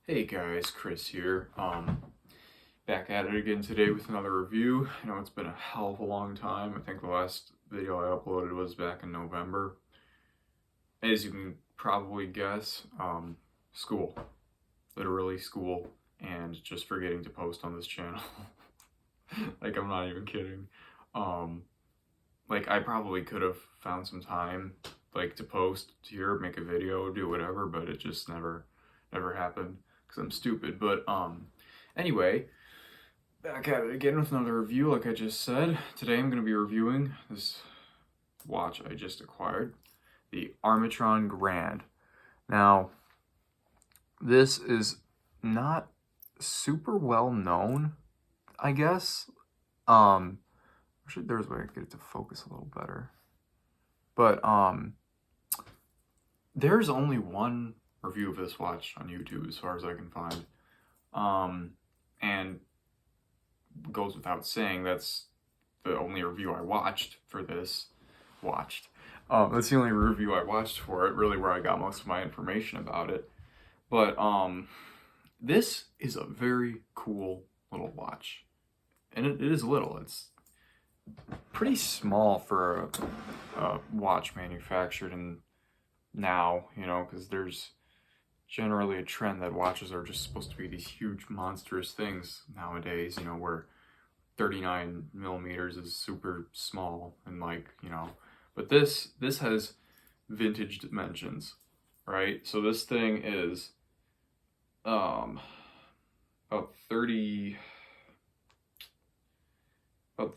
Hey guys, Chris here. Back at it again today with another review. I know it's been a hell of a long time. I think the last video I uploaded was back in November. As you can probably guess, school. Literally school, and just forgetting to post on this channel. Like, I'm not even kidding. Like, I probably could have found some time, like, to post here, make a video, do whatever, but it just never happened. I'm stupid, but anyway, back at it again with another review. Like I just said, today I'm going to be reviewing this watch I just acquired, the Armitron Grand. Now, this is not super well known, I guess. Actually, there's a way I could get it to focus a little better, but there's only one review of this watch on YouTube as far as I can find. And goes without saying, that's the only review I watched for this. That's the only review I watched for it, really, where I got most of my information about it. But this is a very cool little watch. And it is little. It's pretty small for a watch manufactured in now, you know, because there's generally a trend that watches are just supposed to be these huge monstrous things nowadays, you know, where 39 millimeters is super small and, like, you know, but this has vintage dimensions, right? So this thing is about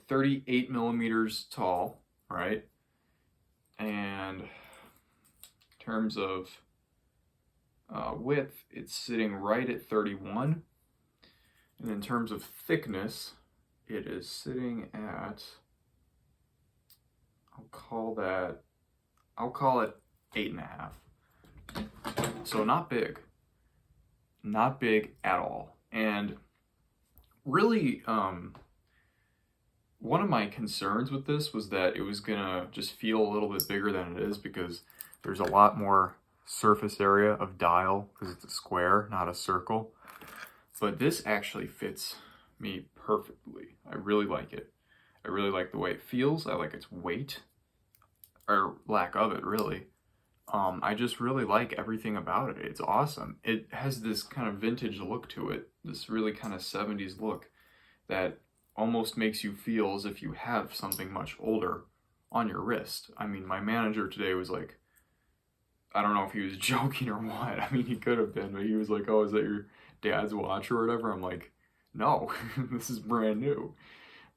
38 millimeters tall, right? And in terms of width, it's sitting right at 31, and in terms of thickness, it is sitting at, I'll call it 8.5. So not big at all. And really, one of my concerns with this was that it was gonna just feel a little bit bigger than it is, because there's a lot more surface area of dial, because it's a square, not a circle. But this actually fits me perfectly. I really like it. I really like the way it feels. I like its weight, or lack of it, really. I just really like everything about it. It's awesome. It has this kind of vintage look to it, this really kind of 70s look that almost makes you feel as if you have something much older on your wrist. I mean, my manager today was like, I don't know if he was joking or what. I mean, he could have been, but he was like, oh, is that your dad's watch or whatever? I'm like, no, this is brand new.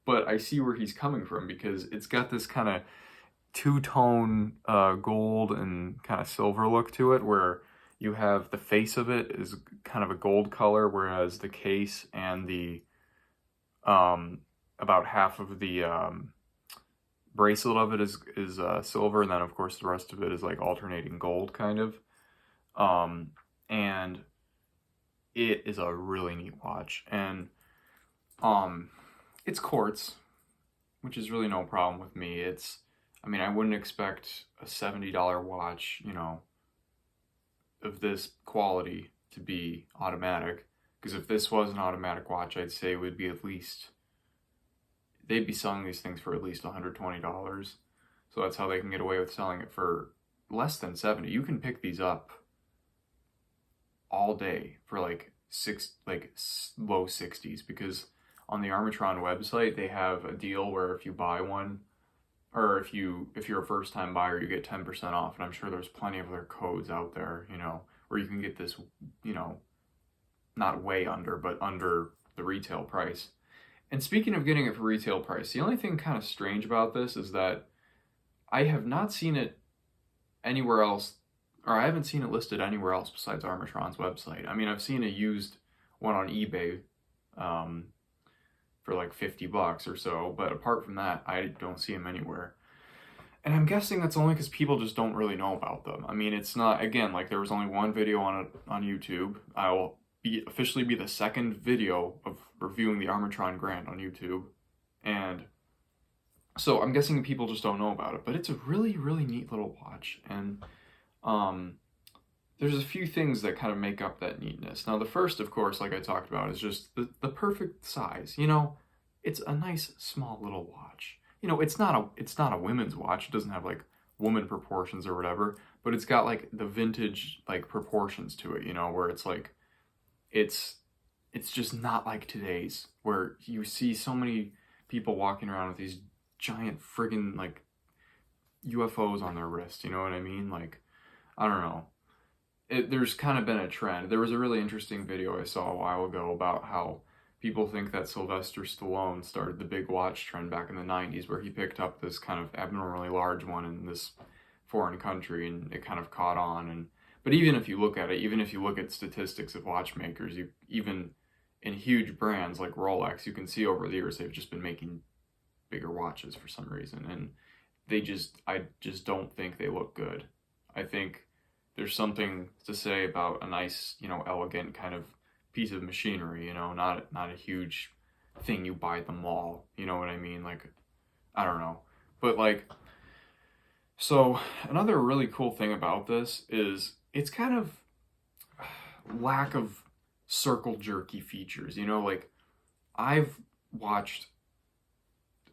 But I see where he's coming from, because it's got this kind of two-tone gold and kind of silver look to it, where you have the face of it is kind of a gold color, whereas the case and the about half of the bracelet of it is silver, and then of course the rest of it is like alternating gold kind of. And it is a really neat watch, and it's quartz, which is really no problem with me. I mean, I wouldn't expect a $70 watch, you know, of this quality to be automatic, because if this was an automatic watch, I'd say it would be at least, they'd be selling these things for at least $120. So that's how they can get away with selling it for less than 70. You can pick these up all day for like low 60s, because on the Armitron website they have a deal where if you buy one, or if you're a first time buyer, you get 10% off. And I'm sure there's plenty of other codes out there, you know, where you can get this, you know, not way under, but under the retail price. And speaking of getting it for retail price, the only thing kind of strange about this is that I have not seen it anywhere else, or I haven't seen it listed anywhere else besides Armitron's website. I mean, I've seen a used one on eBay for like $50 or so, but apart from that, I don't see them anywhere. And I'm guessing that's only because people just don't really know about them. I mean, it's not, again, like there was only one video on it on YouTube. I will officially be the second video of reviewing the Armitron Grand on YouTube, and so I'm guessing people just don't know about it. But it's a really, really neat little watch, and there's a few things that kind of make up that neatness. Now, the first, of course, like I talked about, is just the perfect size. You know, it's a nice small little watch. You know, it's not a women's watch. It doesn't have like woman proportions or whatever, but it's got like the vintage like proportions to it, you know, where it's like it's it's just not like today's, where you see so many people walking around with these giant friggin' like UFOs on their wrist, you know what I mean? Like, I don't know. There's kind of been a trend. There was a really interesting video I saw a while ago about how people think that Sylvester Stallone started the big watch trend back in the 90s, where he picked up this kind of abnormally large one in this foreign country and it kind of caught on. And but even if you look at it, even if you look at statistics of watchmakers, you even in huge brands like Rolex, you can see over the years they've just been making bigger watches for some reason, and I just don't think they look good. I think there's something to say about a nice, you know, elegant kind of piece of machinery, you know, not a huge thing you buy at the mall, you know what I mean? Like, I don't know. But like, so another really cool thing about this is it's kind of lack of circle jerky features, you know, like I've watched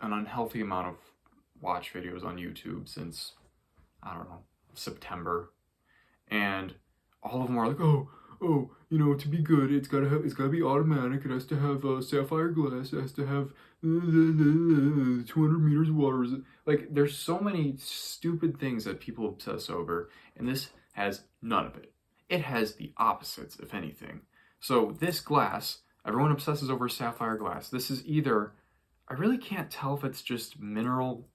an unhealthy amount of watch videos on YouTube since, I don't know, September, and all of them are like, oh, you know, to be good, it's gotta be automatic. It has to have sapphire glass. It has to have 200 meters of water. Like, there's so many stupid things that people obsess over, and this has none of it. It has the opposites, if anything. So this glass, everyone obsesses over sapphire glass. This is either, I really can't tell if it's just mineral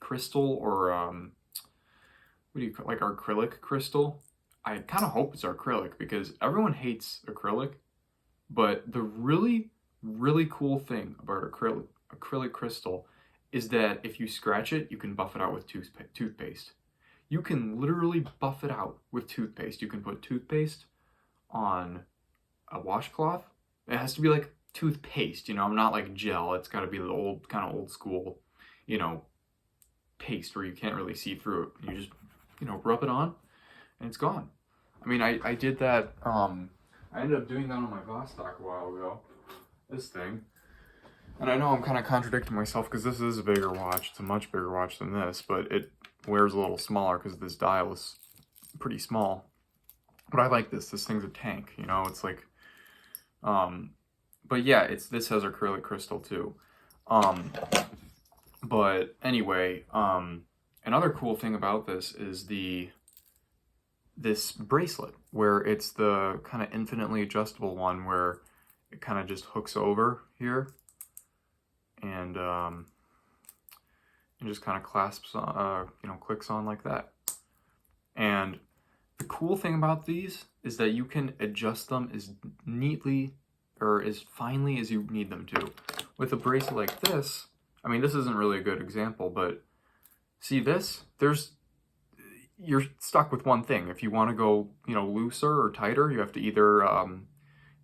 crystal or what do you call, like acrylic crystal. I kind of hope it's acrylic because everyone hates acrylic, but the really, really cool thing about acrylic crystal is that if you scratch it, you can buff it out with toothpaste. You can literally buff it out with toothpaste. You can put toothpaste on a washcloth. It has to be like toothpaste, you know, not like gel. It's got to be the old, kind of old school, you know, paste where you can't really see through it. You just, you know, rub it on and it's gone. I mean, I did that, I ended up doing that on my Vostok a while ago, this thing. And I know I'm kind of contradicting myself because this is a bigger watch. It's a much bigger watch than this, but it wears a little smaller because this dial is pretty small. But I like this. This thing's a tank, you know, it's like, but yeah, this has acrylic crystal too. But anyway, another cool thing about this is this bracelet, where it's the kind of infinitely adjustable one where it kind of just hooks over here and just kind of clasps, you know, clicks on like that. And the cool thing about these is that you can adjust them as neatly or as finely as you need them to. With a bracelet like this, I mean, this isn't really a good example, but see this? You're stuck with one thing. If you want to go, you know, looser or tighter, you have to either,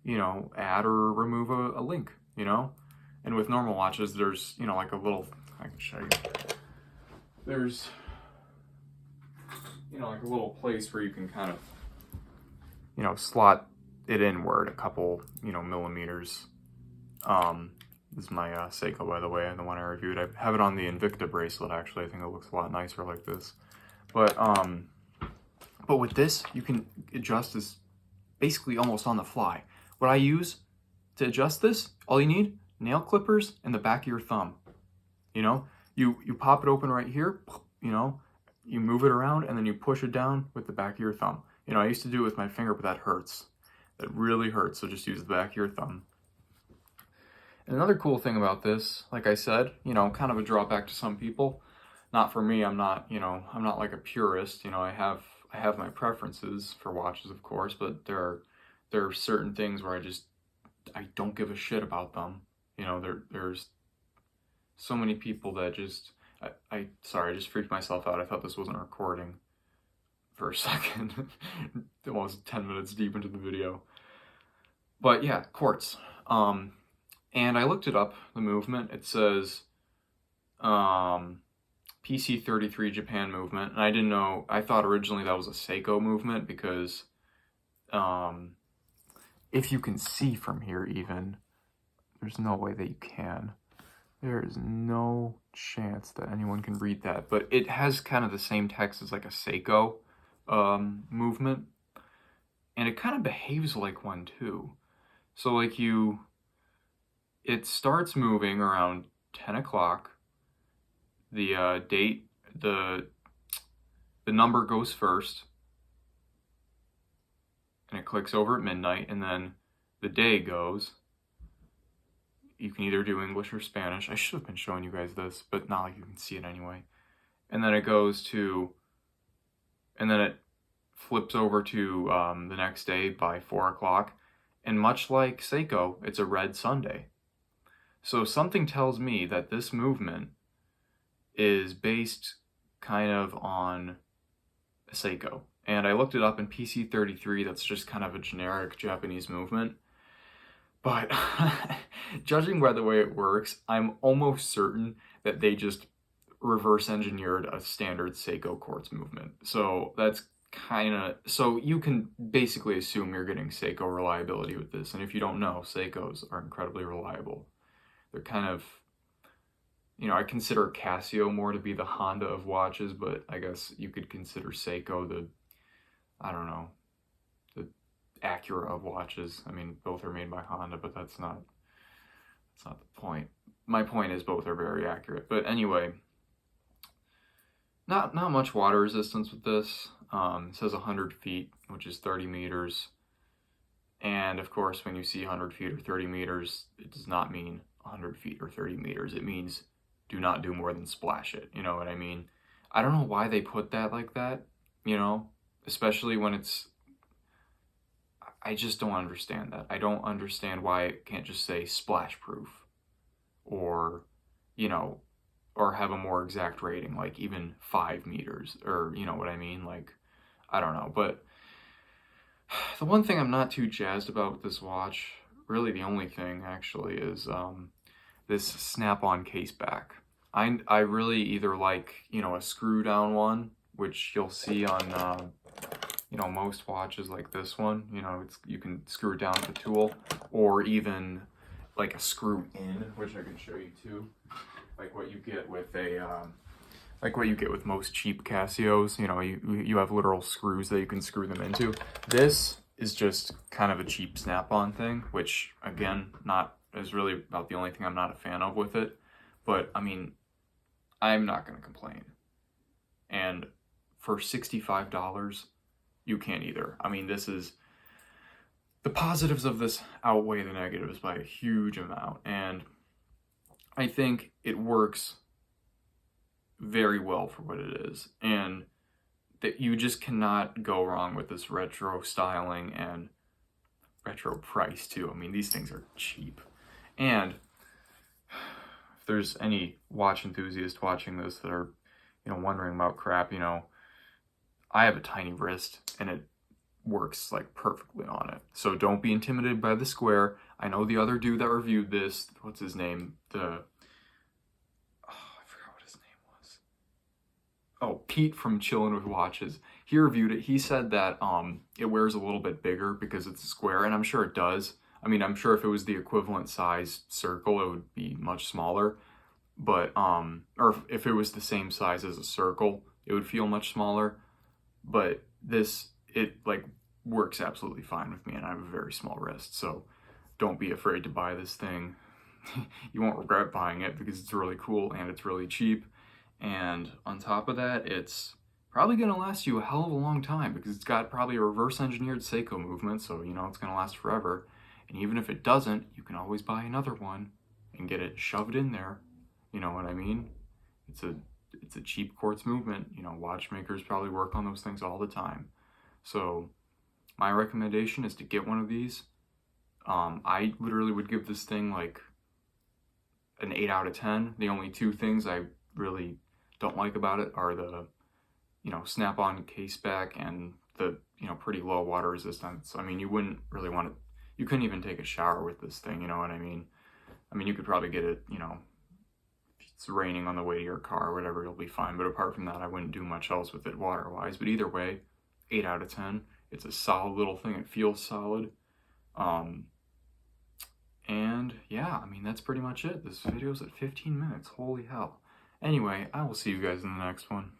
you know, add or remove a link, you know? And with normal watches, there's, you know, like a little, I can show you. There's, you know, like a little place where you can kind of, you know, slot it inward a couple, you know, millimeters. This is my Seiko, by the way, and the one I reviewed. I have it on the Invicta bracelet, actually. I think it looks a lot nicer like this. But with this, you can adjust this basically almost on the fly. What I use to adjust this, all you need, nail clippers and the back of your thumb. You know, you pop it open right here, you know, you move it around and then you push it down with the back of your thumb. You know, I used to do it with my finger, but that hurts. That really hurts, so just use the back of your thumb. And another cool thing about this, like I said, you know, kind of a drawback to some people. Not for me. I'm not, you know, I'm not like a purist. You know, I have my preferences for watches, of course, but there are certain things where I don't give a shit about them. You know, there's so many people that just, sorry, I just freaked myself out. I thought this wasn't recording for a second. Almost 10 minutes deep into the video. But yeah, quartz. And I looked it up, the movement. It says, PC33 Japan movement, and I didn't know, I thought originally that was a Seiko movement because if you can see from here even, there's no way that you can. There is no chance that anyone can read that, but it has kind of the same text as like a Seiko movement, and it kind of behaves like one too. So like it starts moving around 10 o'clock, the date, the number goes first, and it clicks over at midnight, and then the day goes. You can either do English or Spanish. I should have been showing you guys this, but not like you can see it anyway. And then it goes to, and then it flips over to the next day by 4 o'clock. And much like Seiko, it's a red Sunday. So something tells me that this movement is based kind of on Seiko. And I looked it up in PC33, that's just kind of a generic Japanese movement. But judging by the way it works, I'm almost certain that they just reverse engineered a standard Seiko quartz movement. So that's kind of, so you can basically assume you're getting Seiko reliability with this. And if you don't know, Seikos are incredibly reliable. They're kind of, you know, I consider Casio more to be the Honda of watches, but I guess you could consider Seiko the, I don't know, the Acura of watches. I mean, both are made by Honda, but that's not the point. My point is both are very accurate. But anyway, not much water resistance with this. It says 100 feet, which is 30 meters. And of course, when you see 100 feet or 30 meters, it does not mean 100 feet or 30 meters. It means do not do more than splash it. You know what I mean? I don't know why they put that like that, you know, especially when it's, I just don't understand that. I don't understand why it can't just say splash proof or, you know, or have a more exact rating, like even 5 meters or, you know what I mean? Like, I don't know. But the one thing I'm not too jazzed about with this watch, really the only thing actually, is this snap-on case back. I really either like, you know, a screw down one, which you'll see on, you know, most watches like this one, you know, you can screw it down with a tool, or even like a screw in, which I can show you too, like what you get with a, like what you get with most cheap Casios. You know, you have literal screws that you can screw them into. This is just kind of a cheap snap-on thing, which again, is really about the only thing I'm not a fan of with it. But I mean, I'm not going to complain. And for $65, you can't either. I mean, the positives of this outweigh the negatives by a huge amount. And I think it works very well for what it is. And that you just cannot go wrong with this retro styling and retro price too. I mean, these things are cheap. And if there's any watch enthusiast watching this that are, you know, wondering about crap, you know, I have a tiny wrist and it works like perfectly on it. So don't be intimidated by the square. I know the other dude that reviewed this, what's his name? I forgot what his name was. Oh, Pete from Chillin' with Watches. He reviewed it. He said that it wears a little bit bigger because it's a square, and I'm sure it does. I mean, I'm sure if it was the equivalent size circle, it would be much smaller. But, or if it was the same size as a circle, it would feel much smaller. But it like works absolutely fine with me, and I have a very small wrist. So don't be afraid to buy this thing. You won't regret buying it because it's really cool and it's really cheap. And on top of that, it's probably going to last you a hell of a long time because it's got probably a reverse engineered Seiko movement. So, you know, it's going to last forever. And even if it doesn't, you can always buy another one and get it shoved in there. You know what I mean? It's a cheap quartz movement. You know, watchmakers probably work on those things all the time. So my recommendation is to get one of these. I literally would give this thing like an 8 out of 10. The only two things I really don't like about it are the, you know, snap-on case back and the, you know, pretty low water resistance. I mean, you wouldn't really want to, you couldn't even take a shower with this thing, you know what I mean? I mean, you could probably get it, you know, if it's raining on the way to your car or whatever, it'll be fine. But apart from that, I wouldn't do much else with it water-wise. But either way, 8 out of 10. It's a solid little thing. It feels solid. And yeah, I mean, that's pretty much it. This video's at 15 minutes. Holy hell. Anyway, I will see you guys in the next one.